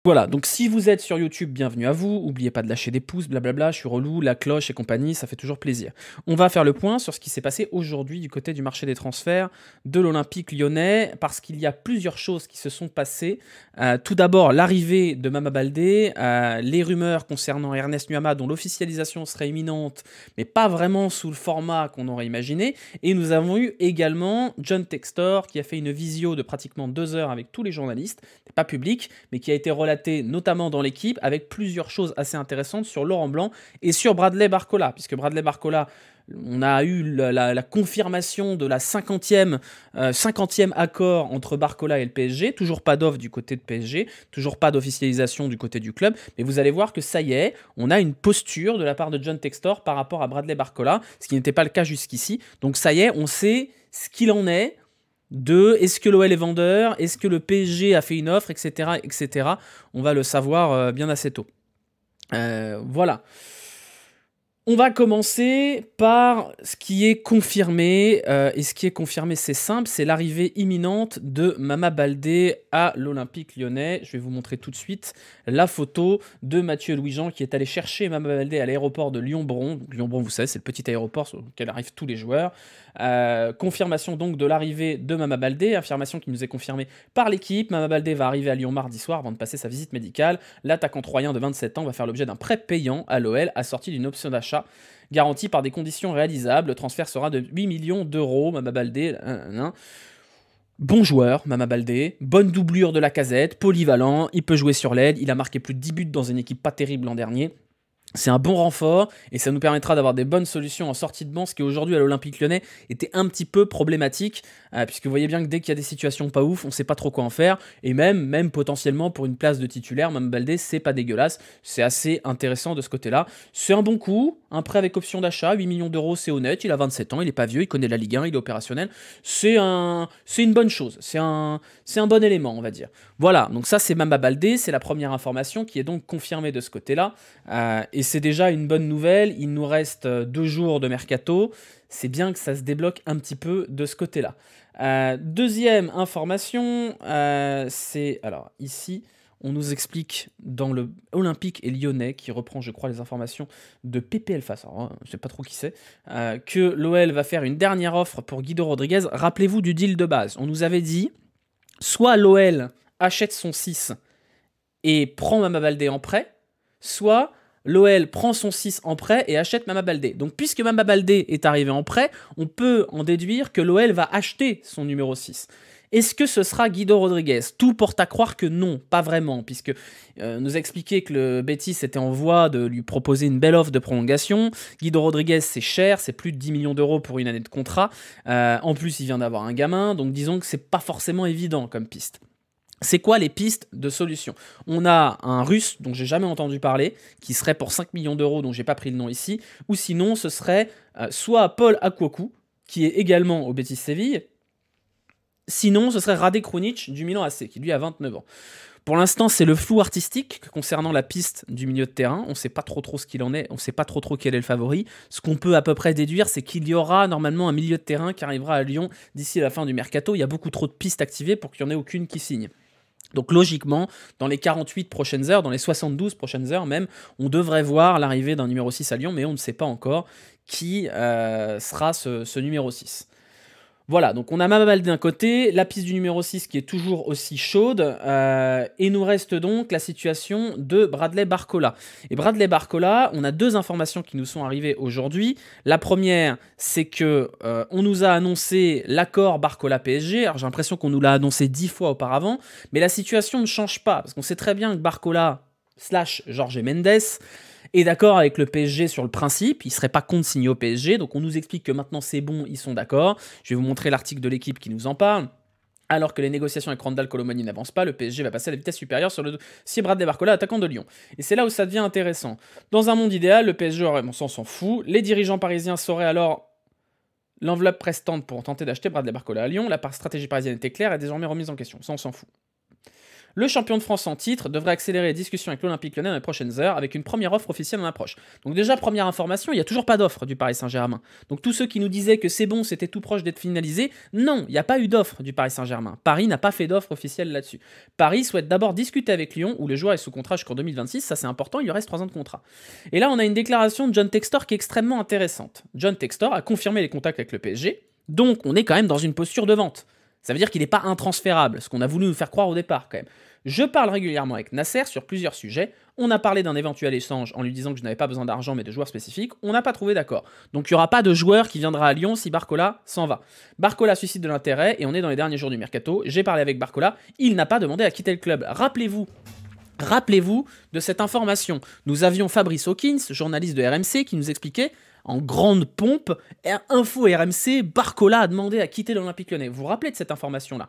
Voilà, donc si vous êtes sur YouTube, bienvenue à vous. N'oubliez pas de lâcher des pouces, blablabla, je suis relou, la cloche et compagnie, ça fait toujours plaisir. On va faire le point sur ce qui s'est passé aujourd'hui du côté du marché des transferts de l'Olympique lyonnais, parce qu'il y a plusieurs choses qui se sont passées. Tout d'abord, l'arrivée de Mama Baldé, les rumeurs concernant Ernest Nuama, dont l'officialisation serait imminente, mais pas vraiment sous le format qu'on aurait imaginé. Et nous avons eu également John Textor, qui a fait une visio de pratiquement 2 heures avec tous les journalistes, pas public, mais qui a été relaté notamment dans l'équipe, avec plusieurs choses assez intéressantes sur Laurent Blanc et sur Bradley Barcola, puisque Bradley Barcola, on a eu la confirmation de la 50e accord entre Barcola et le PSG, toujours pas d'offre du côté de PSG, toujours pas d'officialisation du côté du club, mais vous allez voir que ça y est, on a une posture de la part de John Textor par rapport à Bradley Barcola, ce qui n'était pas le cas jusqu'ici, donc ça y est, on sait ce qu'il en est, est-ce que l'OL est vendeur, est-ce que le PSG a fait une offre, etc. etc. On va le savoir bien assez tôt. Voilà. On va commencer par ce qui est confirmé, et ce qui est confirmé, c'est simple, c'est l'arrivée imminente de Mama Baldé à l'Olympique lyonnais. Je vais vous montrer tout de suite la photo de Mathieu Louis-Jean qui est allé chercher Mama Baldé à l'aéroport de Lyon-Bron. Lyon-Bron, vous savez, c'est le petit aéroport sur lequel arrivent tous les joueurs. Confirmation donc de l'arrivée de Mama Baldé, affirmation qui nous est confirmée par l'équipe. Mama Baldé va arriver à Lyon mardi soir avant de passer sa visite médicale. L'attaquant troyen de 27 ans va faire l'objet d'un prêt payant à l'OL, assorti d'une option d'achat garantie par des conditions réalisables. Le transfert sera de 8 millions d'euros. Mama Baldé, bon joueur, Mama Baldé, bonne doublure de Lacazette, polyvalent, il peut jouer sur l'aile, il a marqué plus de 10 buts dans une équipe pas terrible l'an dernier. C'est un bon renfort et ça nous permettra d'avoir des bonnes solutions en sortie de banc, ce qui aujourd'hui à l'Olympique lyonnais était un petit peu problématique, puisque vous voyez bien que dès qu'il y a des situations pas ouf, on sait pas trop quoi en faire, et même potentiellement pour une place de titulaire, Mama Baldé, c'est pas dégueulasse, c'est assez intéressant de ce côté-là. C'est un bon coup, un prêt avec option d'achat, 8 millions d'euros, c'est honnête, il a 27 ans, il est pas vieux, il connaît la Ligue 1, il est opérationnel, c'est une bonne chose, c'est un bon élément, on va dire. Voilà, donc ça c'est Mama Baldé, c'est la première information qui est donc confirmée de ce côté-là, et c'est déjà une bonne nouvelle, il nous reste 2 jours de mercato, c'est bien que ça se débloque un petit peu de ce côté-là. Deuxième information, c'est, alors ici, on nous explique dans le Olympique et Lyonnais, qui reprend je crois les informations de PPL Face, alors je sais pas trop qui c'est, que l'OL va faire une dernière offre pour Guido Rodriguez. Rappelez-vous du deal de base, on nous avait dit, soit l'OL achète son 6 et prend Mama Baldé en prêt, soit l'OL prend son 6 en prêt et achète Mama Baldé. Donc puisque Mama Baldé est arrivé en prêt, on peut en déduire que l'OL va acheter son numéro 6. Est-ce que ce sera Guido Rodriguez? Tout porte à croire que non, pas vraiment, puisque nous a expliqué que le Betis était en voie de lui proposer une belle offre de prolongation. Guido Rodriguez, c'est cher, c'est plus de 10 millions d'euros pour une année de contrat. En plus, il vient d'avoir un gamin, donc disons que c'est pas forcément évident comme piste. C'est quoi les pistes de solution? On a un Russe dont j'ai jamais entendu parler, qui serait pour 5 millions d'euros, dont j'ai pas pris le nom ici, ou sinon ce serait soit Paul Akwoku, qui est également au Betis Séville, sinon ce serait Rade Krunic du Milan AC, qui lui a 29 ans. Pour l'instant, c'est le flou artistique concernant la piste du milieu de terrain. On ne sait pas trop ce qu'il en est, on ne sait pas trop quel est le favori. Ce qu'on peut à peu près déduire, c'est qu'il y aura normalement un milieu de terrain qui arrivera à Lyon d'ici la fin du mercato. Il y a beaucoup trop de pistes activées pour qu'il n'y en ait aucune qui signe. Donc logiquement, dans les 48 prochaines heures, dans les 72 prochaines heures même, on devrait voir l'arrivée d'un numéro 6 à Lyon, mais on ne sait pas encore qui sera ce numéro 6. Voilà, donc on a Mama Baldé d'un côté, la piste du numéro 6 qui est toujours aussi chaude, et nous reste donc la situation de Bradley Barcola. Et Bradley Barcola, on a 2 informations qui nous sont arrivées aujourd'hui. La première, c'est que on nous a annoncé l'accord Barcola-PSG. Alors j'ai l'impression qu'on nous l'a annoncé 10 fois auparavant, mais la situation ne change pas, parce qu'on sait très bien que Barcola / Jorge Mendes est d'accord avec le PSG sur le principe, il ne serait pas contre signer au PSG, donc on nous explique que maintenant c'est bon, ils sont d'accord. Je vais vous montrer l'article de l'équipe qui nous en parle. Alors que les négociations avec Randall Colomani n'avancent pas, le PSG va passer à la vitesse supérieure sur le dossier Bradley Barcola, attaquant de Lyon. Et c'est là où ça devient intéressant. Dans un monde idéal, le PSG aurait, on s'en fout, les dirigeants parisiens sauraient alors l'enveloppe restante pour tenter d'acheter Bradley Barcola à Lyon. La stratégie parisienne était claire et désormais remise en question, ça on s'en fout. Le champion de France en titre devrait accélérer les discussions avec l'Olympique Lyonnais dans les prochaines heures avec une première offre officielle en approche. Donc déjà, première information, il n'y a toujours pas d'offre du Paris Saint-Germain. Donc tous ceux qui nous disaient que c'est bon, c'était tout proche d'être finalisé, non, il n'y a pas eu d'offre du Paris Saint-Germain. Paris n'a pas fait d'offre officielle là-dessus. Paris souhaite d'abord discuter avec Lyon, où le joueur est sous contrat jusqu'en 2026, ça c'est important, il lui reste 3 ans de contrat. Et là, on a une déclaration de John Textor qui est extrêmement intéressante. John Textor a confirmé les contacts avec le PSG, donc on est quand même dans une posture de vente. Ça veut dire qu'il n'est pas intransférable, ce qu'on a voulu nous faire croire au départ quand même. Je parle régulièrement avec Nasser sur plusieurs sujets. On a parlé d'un éventuel échange en lui disant que je n'avais pas besoin d'argent mais de joueurs spécifiques. On n'a pas trouvé d'accord. Donc il n'y aura pas de joueur qui viendra à Lyon si Barcola s'en va. Barcola suscite de l'intérêt et on est dans les derniers jours du mercato. J'ai parlé avec Barcola. Il n'a pas demandé à quitter le club. Rappelez-vous de cette information. Nous avions Fabrice Hawkins, journaliste de RMC, qui nous expliquait en grande pompe, info RMC, Barcola a demandé à quitter l'Olympique Lyonnais. Vous vous rappelez de cette information-là?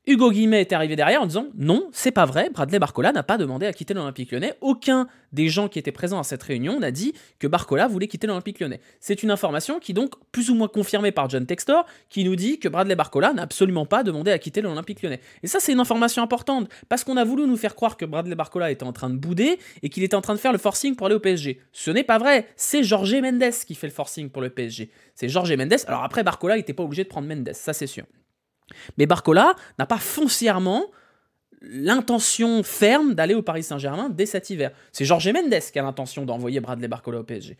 Hugo Guillemette est arrivé derrière en disant « Non, c'est pas vrai, Bradley Barcola n'a pas demandé à quitter l'Olympique Lyonnais. Aucun des gens qui étaient présents à cette réunion n'a dit que Barcola voulait quitter l'Olympique Lyonnais. » C'est une information qui est donc plus ou moins confirmée par John Textor, qui nous dit que Bradley Barcola n'a absolument pas demandé à quitter l'Olympique Lyonnais. Et ça, c'est une information importante, parce qu'on a voulu nous faire croire que Bradley Barcola était en train de bouder et qu'il était en train de faire le forcing pour aller au PSG. Ce n'est pas vrai, c'est Jorge Mendes qui fait le forcing pour le PSG. C'est Jorge Mendes, alors après Barcola, il n'était pas obligé de prendre Mendes, ça c'est sûr. Mais Barcola n'a pas foncièrement l'intention ferme d'aller au Paris Saint-Germain dès cet hiver. C'est Jorge Mendes qui a l'intention d'envoyer Bradley Barcola au PSG.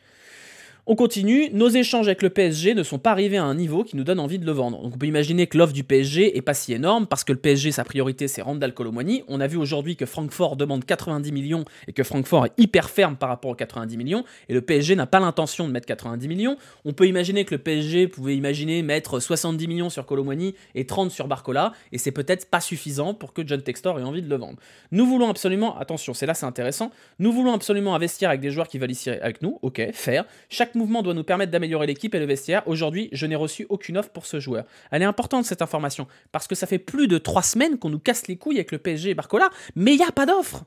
On continue, nos échanges avec le PSG ne sont pas arrivés à un niveau qui nous donne envie de le vendre. Donc on peut imaginer que l'offre du PSG est pas si énorme, parce que le PSG, sa priorité, c'est Randal Kolo Muani. On a vu aujourd'hui que Francfort demande 90 millions, et que Francfort est hyper ferme par rapport aux 90 millions, et le PSG n'a pas l'intention de mettre 90 millions. On peut imaginer que le PSG pouvait imaginer mettre 70 millions sur Kolo Muani et 30 sur Barcola, et c'est peut-être pas suffisant pour que John Textor ait envie de le vendre. Nous voulons absolument, attention, c'est intéressant, nous voulons absolument investir avec des joueurs qui veulent ici avec nous, ok, faire. Chaque mouvement doit nous permettre d'améliorer l'équipe et le vestiaire. Aujourd'hui, je n'ai reçu aucune offre pour ce joueur. Elle est importante cette information, parce que ça fait plus de 3 semaines qu'on nous casse les couilles avec le PSG et Barcola, mais il n'y a pas d'offre.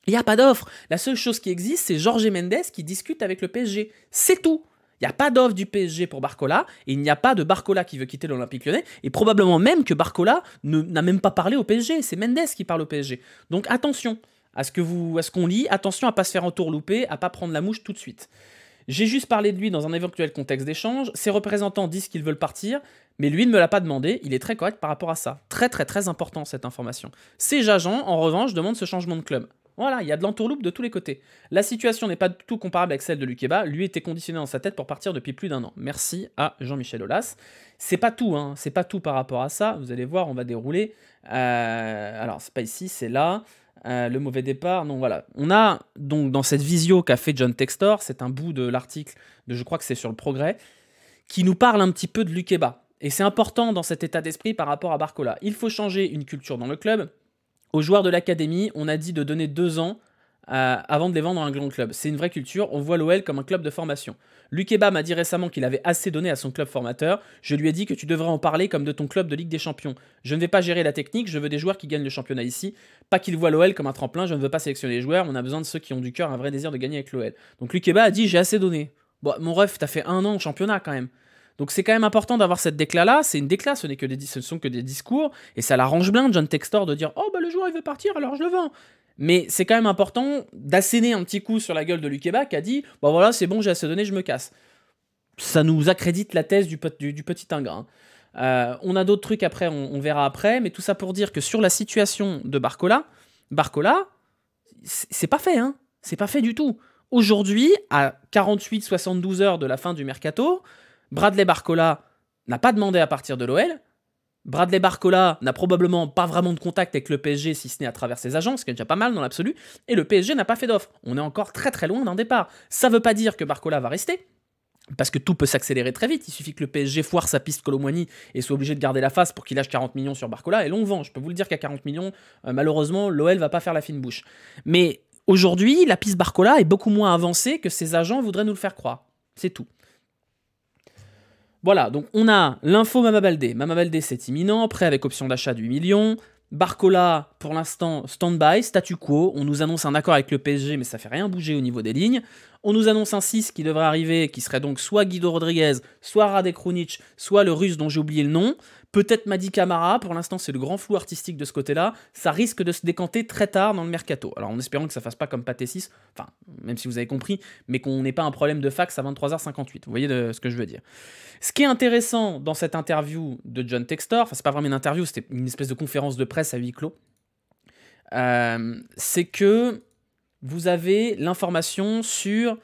Il n'y a pas d'offre. La seule chose qui existe, c'est Jorge Mendes qui discute avec le PSG. C'est tout. Il n'y a pas d'offre du PSG pour Barcola, et il n'y a pas de Barcola qui veut quitter l'Olympique Lyonnais, et probablement même que Barcola n'a même pas parlé au PSG, c'est Mendes qui parle au PSG. Donc attention à ce qu'on lit, attention à ne pas se faire entourlouper, à ne pas prendre la mouche tout de suite. J'ai juste parlé de lui dans un éventuel contexte d'échange, ses représentants disent qu'ils veulent partir, mais lui ne me l'a pas demandé, il est très correct par rapport à ça. Très très très important cette information. Ses agents, en revanche, demandent ce changement de club. Voilà, il y a de l'entourloupe de tous les côtés. La situation n'est pas du tout comparable avec celle de Lukeba, lui était conditionné dans sa tête pour partir depuis plus d'1 an. Merci à Jean-Michel Aulas. C'est pas tout, hein, c'est pas tout par rapport à ça, vous allez voir, on va dérouler. Alors, c'est pas ici, c'est là. Le mauvais départ, non voilà. On a donc dans cette visio qu'a fait John Textor, c'est un bout de l'article, je crois que c'est sur le Progrès, qui nous parle un petit peu de Lukeba. Et c'est important dans cet état d'esprit par rapport à Barcola. Il faut changer une culture dans le club. Aux joueurs de l'académie, on a dit de donner 2 ans avant de les vendre dans un grand club. C'est une vraie culture, on voit l'OL comme un club de formation. Lukeba m'a dit récemment qu'il avait assez donné à son club formateur. Je lui ai dit que tu devrais en parler comme de ton club de Ligue des Champions. Je ne vais pas gérer la technique, je veux des joueurs qui gagnent le championnat ici. Pas qu'ils voient l'OL comme un tremplin, je ne veux pas sélectionner les joueurs, on a besoin de ceux qui ont du cœur, un vrai désir de gagner avec l'OL. Donc Lukeba a dit j'ai assez donné. Bon, mon ref, t'as fait 1 an au championnat quand même. Donc c'est quand même important d'avoir cette déclat-là, c'est une déclat, ce ne sont que des discours, et ça l'arrange bien John Textor de dire « Oh bah le joueur il veut partir, alors je le vends ». Mais c'est quand même important d'asséner un petit coup sur la gueule de Lukeba qui a dit « Bon voilà, c'est bon, j'ai assez donné, je me casse ». Ça nous accrédite la thèse du petit ingrat. On a d'autres trucs après, on verra après, mais tout ça pour dire que sur la situation de Barcola, c'est pas fait, hein, c'est pas fait du tout. Aujourd'hui, à 48-72 heures de la fin du mercato, Bradley Barcola n'a pas demandé à partir de l'OL. Bradley Barcola n'a probablement pas vraiment de contact avec le PSG, si ce n'est à travers ses agents, ce qui est déjà pas mal dans l'absolu, et le PSG n'a pas fait d'offre. On est encore très très loin d'un départ. Ça veut pas dire que Barcola va rester, parce que tout peut s'accélérer très vite. Il suffit que le PSG foire sa piste Kolo Muani et soit obligé de garder la face pour qu'il lâche 40 millions sur Barcola, et l'on vend. Je peux vous le dire qu'à 40 millions, malheureusement, l'OL va pas faire la fine bouche. Mais aujourd'hui, la piste Barcola est beaucoup moins avancée que ses agents voudraient nous le faire croire. C'est tout. Voilà, donc on a l'info Mama Baldé. Mama Baldé, c'est imminent, prêt avec option d'achat de 8 millions. Barcola, pour l'instant, stand-by, statu quo. On nous annonce un accord avec le PSG, mais ça fait rien bouger au niveau des lignes. On nous annonce un 6 qui devrait arriver, qui serait donc soit Guido Rodriguez, soit Radek Krunic, soit le russe dont j'ai oublié le nom. Peut-être Mady Camara, pour l'instant c'est le grand flou artistique de ce côté-là, ça risque de se décanter très tard dans le mercato. Alors en espérant que ça fasse pas comme Pathé 6, enfin, même si vous avez compris, mais qu'on n'ait pas un problème de fax à 23h58, vous voyez ce que je veux dire. Ce qui est intéressant dans cette interview de John Textor, enfin c'est pas vraiment une interview, c'était une espèce de conférence de presse à huis clos, c'est que vous avez l'information sur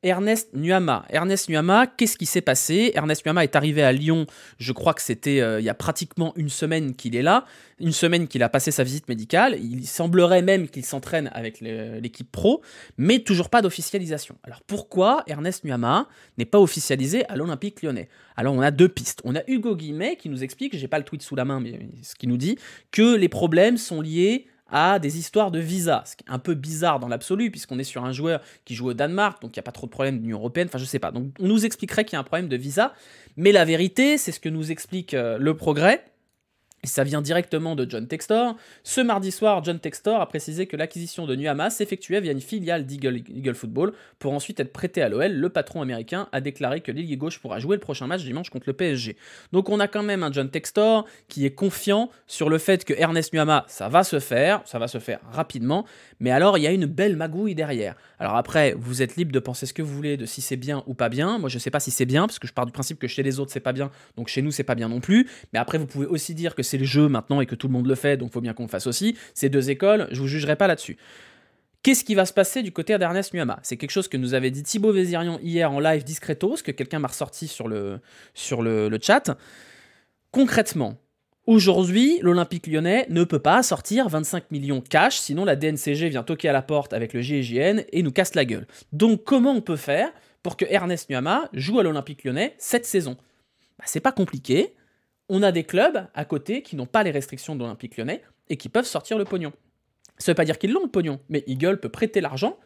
Ernest Nuamah. Ernest Nuamah, qu'est-ce qui s'est passé? Ernest Nuamah est arrivé à Lyon, je crois que c'était il y a pratiquement une semaine qu'il est là, une semaine qu'il a passé sa visite médicale, il semblerait même qu'il s'entraîne avec l'équipe pro, mais toujours pas d'officialisation. Alors pourquoi Ernest Nuamah n'est pas officialisé à l'Olympique Lyonnais? Alors on a deux pistes. On a Hugo Guillemet qui nous explique, j'ai pas le tweet sous la main, mais ce qui nous dit que les problèmes sont liés à des histoires de visa, ce qui est un peu bizarre dans l'absolu, puisqu'on est sur un joueur qui joue au Danemark, donc il n'y a pas trop de problème d'Union Européenne, enfin je sais pas. Donc on nous expliquerait qu'il y a un problème de visa, mais la vérité, c'est ce que nous explique le Progrès, et ça vient directement de John Textor. Ce mardi soir, John Textor a précisé que l'acquisition de Nuamah s'effectuait via une filiale d'Eagle Football pour ensuite être prêté à l'OL. Le patron américain a déclaré que l'ailier gauche pourra jouer le prochain match dimanche contre le PSG. Donc on a quand même un John Textor qui est confiant sur le fait que Ernest Nuamah, ça va se faire rapidement, mais alors il y a une belle magouille derrière. Alors après, vous êtes libre de penser ce que vous voulez de si c'est bien ou pas bien. Moi je sais pas si c'est bien, parce que je pars du principe que chez les autres c'est pas bien, donc chez nous c'est pas bien non plus. Mais après vous pouvez aussi dire que c'est le jeu maintenant et que tout le monde le fait, donc il faut bien qu'on le fasse aussi. Ces deux écoles, je vous jugerai pas là-dessus. Qu'est-ce qui va se passer du côté d'Ernest Nuamah? C'est quelque chose que nous avait dit Thibaut Vézirian hier en live discretos, que quelqu'un m'a ressorti sur le chat. Concrètement, aujourd'hui, l'Olympique Lyonnais ne peut pas sortir 25 millions cash, sinon la DNCG vient toquer à la porte avec le GIGN et nous casse la gueule. Donc comment on peut faire pour que Ernest Nuamah joue à l'Olympique Lyonnais cette saison? C'est pas compliqué. On a des clubs à côté qui n'ont pas les restrictions de l'Olympique Lyonnais et qui peuvent sortir le pognon. Ça ne veut pas dire qu'ils l'ont le pognon, mais Eagle peut prêter l'argent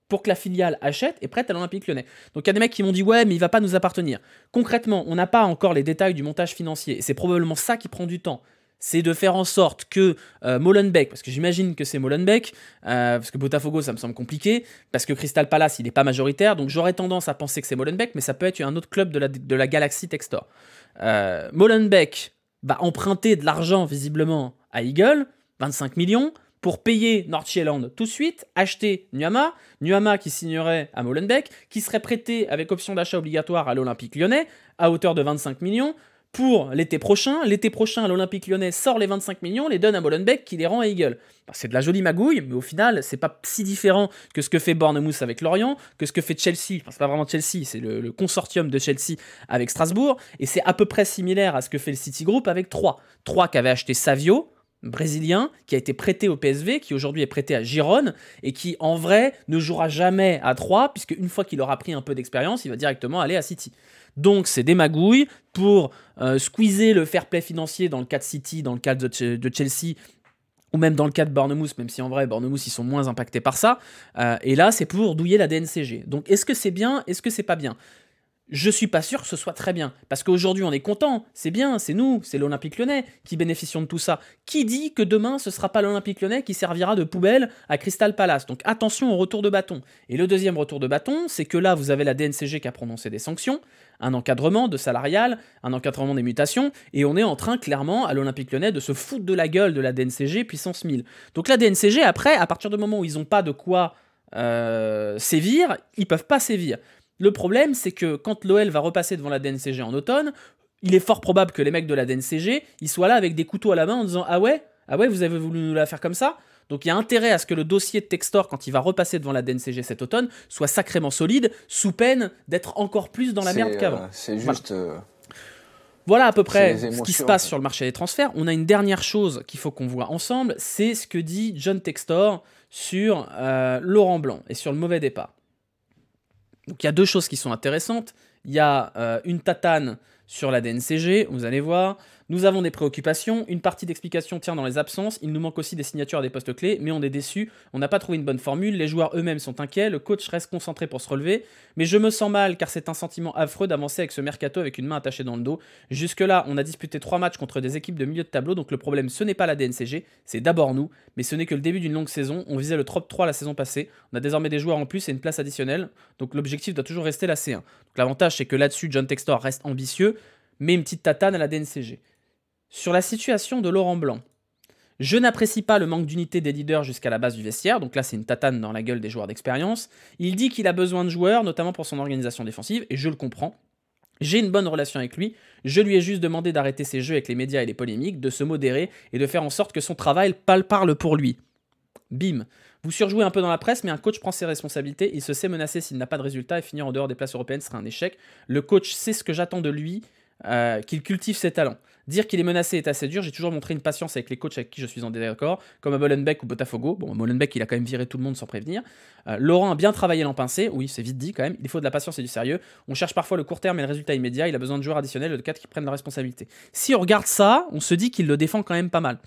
pour que la filiale achète et prête à l'Olympique Lyonnais. Donc il y a des mecs qui m'ont dit ouais mais il va pas nous appartenir. Concrètement, on n'a pas encore les détails du montage financier et c'est probablement ça qui prend du temps. C'est de faire en sorte que Molenbeek, parce que j'imagine que c'est Molenbeek, parce que Botafogo ça me semble compliqué, parce que Crystal Palace il n'est pas majoritaire, donc j'aurais tendance à penser que c'est Molenbeek, mais ça peut être un autre club de la Galaxy Textor. Molenbeek va emprunter de l'argent visiblement à Eagle, 25 millions, pour payer Nordsjælland tout de suite, acheter Nuamah qui signerait à Molenbeek, qui serait prêté avec option d'achat obligatoire à l'Olympique Lyonnais, à hauteur de 25 millions, pour l'été prochain. L'été prochain, l'Olympique Lyonnais sort les 25 millions, les donne à Molenbeek, qui les rend à Eagle. C'est de la jolie magouille, mais au final, c'est pas si différent que ce que fait Bournemouth avec Lorient, que ce que fait Chelsea, enfin c'est pas vraiment Chelsea, c'est le consortium de Chelsea avec Strasbourg, et c'est à peu près similaire à ce que fait le City Group avec Troyes. Troyes qui avait acheté Savio, brésilien, qui a été prêté au PSV, qui aujourd'hui est prêté à Girone, et qui en vrai ne jouera jamais à 3, puisque une fois qu'il aura pris un peu d'expérience, il va directement aller à City. Donc c'est des magouilles pour squeezer le fair play financier dans le cas de City, dans le cas de Chelsea, ou même dans le cas de Bournemouth, même si en vrai Bournemouth ils sont moins impactés par ça, et là c'est pour douiller la DNCG. Donc est-ce que c'est bien, est-ce que c'est pas bien? Je suis pas sûr que ce soit très bien, parce qu'aujourd'hui on est content, c'est bien, c'est nous, c'est l'Olympique Lyonnais qui bénéficions de tout ça. Qui dit que demain ce sera pas l'Olympique Lyonnais qui servira de poubelle à Crystal Palace? Donc attention au retour de bâton. Et le deuxième retour de bâton, c'est que là vous avez la DNCG qui a prononcé des sanctions, un encadrement de salarial, un encadrement des mutations, et on est en train clairement à l'Olympique Lyonnais de se foutre de la gueule de la DNCG puissance 1000. Donc la DNCG après, à partir du moment où ils n'ont pas de quoi sévir, ils peuvent pas sévir. Le problème, c'est que quand l'OL va repasser devant la DNCG en automne, il est fort probable que les mecs de la DNCG, ils soient là avec des couteaux à la main en disant « Ah ouais, vous avez voulu nous la faire comme ça ?» Donc il y a intérêt à ce que le dossier de Textor, quand il va repasser devant la DNCG cet automne, soit sacrément solide, sous peine d'être encore plus dans la merde qu'avant. C'est juste... Voilà à peu près ce qui se passe sur le marché des transferts. On a une dernière chose qu'il faut qu'on voit ensemble, c'est ce que dit John Textor sur Laurent Blanc et sur le mauvais départ. Donc il y a deux choses qui sont intéressantes. Il y a une tatane sur la DNCG, vous allez voir. Nous avons des préoccupations, une partie d'explication tient dans les absences, il nous manque aussi des signatures à des postes clés, mais on est déçus, on n'a pas trouvé une bonne formule, les joueurs eux-mêmes sont inquiets, le coach reste concentré pour se relever, mais je me sens mal car c'est un sentiment affreux d'avancer avec ce mercato avec une main attachée dans le dos. Jusque-là, on a disputé 3 matchs contre des équipes de milieu de tableau, donc le problème ce n'est pas la DNCG, c'est d'abord nous, mais ce n'est que le début d'une longue saison, on visait le top 3 la saison passée, on a désormais des joueurs en plus et une place additionnelle, donc l'objectif doit toujours rester la C1. Donc l'avantage c'est que là-dessus, John Textor reste ambitieux, mais une petite tatane à la DNCG. Sur la situation de Laurent Blanc, je n'apprécie pas le manque d'unité des leaders jusqu'à la base du vestiaire, donc là c'est une tatane dans la gueule des joueurs d'expérience. Il dit qu'il a besoin de joueurs, notamment pour son organisation défensive, et je le comprends. J'ai une bonne relation avec lui, je lui ai juste demandé d'arrêter ses jeux avec les médias et les polémiques, de se modérer et de faire en sorte que son travail parle pour lui. Bim. Vous surjouez un peu dans la presse, mais un coach prend ses responsabilités, il se sait menacé s'il n'a pas de résultat et finir en dehors des places européennes serait un échec. Le coach sait ce que j'attends de lui, qu'il cultive ses talents. Dire qu'il est menacé est assez dur, j'ai toujours montré une patience avec les coachs avec qui je suis en désaccord, comme à Molenbeek ou Botafogo. Bon, Molenbeek, il a quand même viré tout le monde sans prévenir. Laurent a bien travaillé l'an passé, oui, c'est vite dit quand même, il faut de la patience et du sérieux. On cherche parfois le court terme et le résultat immédiat, il a besoin de joueurs additionnels et de cadres qui prennent la responsabilité. Si on regarde ça, on se dit qu'il le défend quand même pas mal.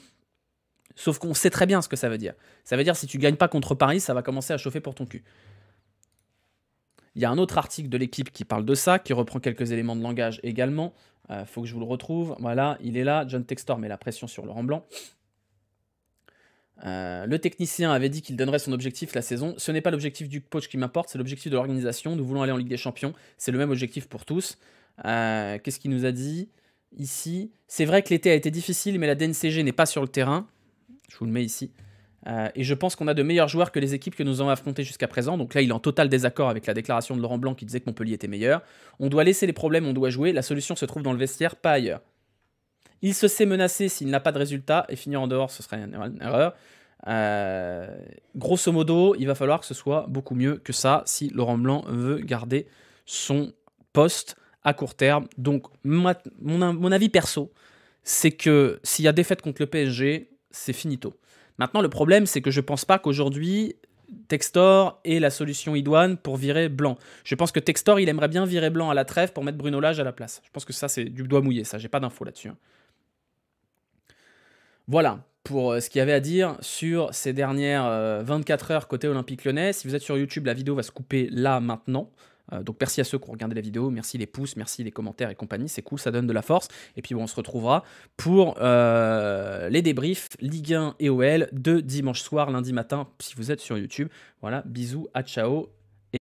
Sauf qu'on sait très bien ce que ça veut dire. Ça veut dire si tu gagnes pas contre Paris, ça va commencer à chauffer pour ton cul. Il y a un autre article de l'équipe qui parle de ça, qui reprend quelques éléments de langage également. Faut que je vous le retrouve. Voilà, il est là. John Textor met la pression sur Laurent Blanc. Le technicien avait dit qu'il donnerait son objectif la saison. Ce n'est pas l'objectif du coach qui m'importe, c'est l'objectif de l'organisation. Nous voulons aller en Ligue des Champions. C'est le même objectif pour tous. Qu'est-ce qu'il nous a dit ici? C'est vrai que l'été a été difficile, mais la DNCG n'est pas sur le terrain. Je vous le mets ici. Et je pense qu'on a de meilleurs joueurs que les équipes que nous avons affrontées jusqu'à présent. Donc là, il est en total désaccord avec la déclaration de Laurent Blanc qui disait que Montpellier était meilleur. On doit laisser les problèmes, on doit jouer. La solution se trouve dans le vestiaire, pas ailleurs. Il se sait menacé s'il n'a pas de résultat et finir en dehors, ce serait une erreur. Grosso modo, il va falloir que ce soit beaucoup mieux que ça si Laurent Blanc veut garder son poste à court terme. Donc, mon avis perso, c'est que s'il y a défaite contre le PSG, c'est finito. Maintenant, le problème, c'est que je pense pas qu'aujourd'hui, Textor ait la solution idoine pour virer Blanc. Je pense que Textor, il aimerait bien virer Blanc à la trêve pour mettre Bruno Lage à la place. Je pense que ça, c'est du doigt mouillé, ça. J'ai pas d'infos là-dessus. Voilà pour ce qu'il y avait à dire sur ces dernières 24 heures côté Olympique Lyonnais. Si vous êtes sur YouTube, la vidéo va se couper là, maintenant. Donc merci à ceux qui ont regardé la vidéo, merci les pouces, merci les commentaires et compagnie, c'est cool, ça donne de la force. Et puis bon, on se retrouvera pour les débriefs Ligue 1 et OL de dimanche soir, lundi matin, si vous êtes sur YouTube. Voilà, bisous, à ciao.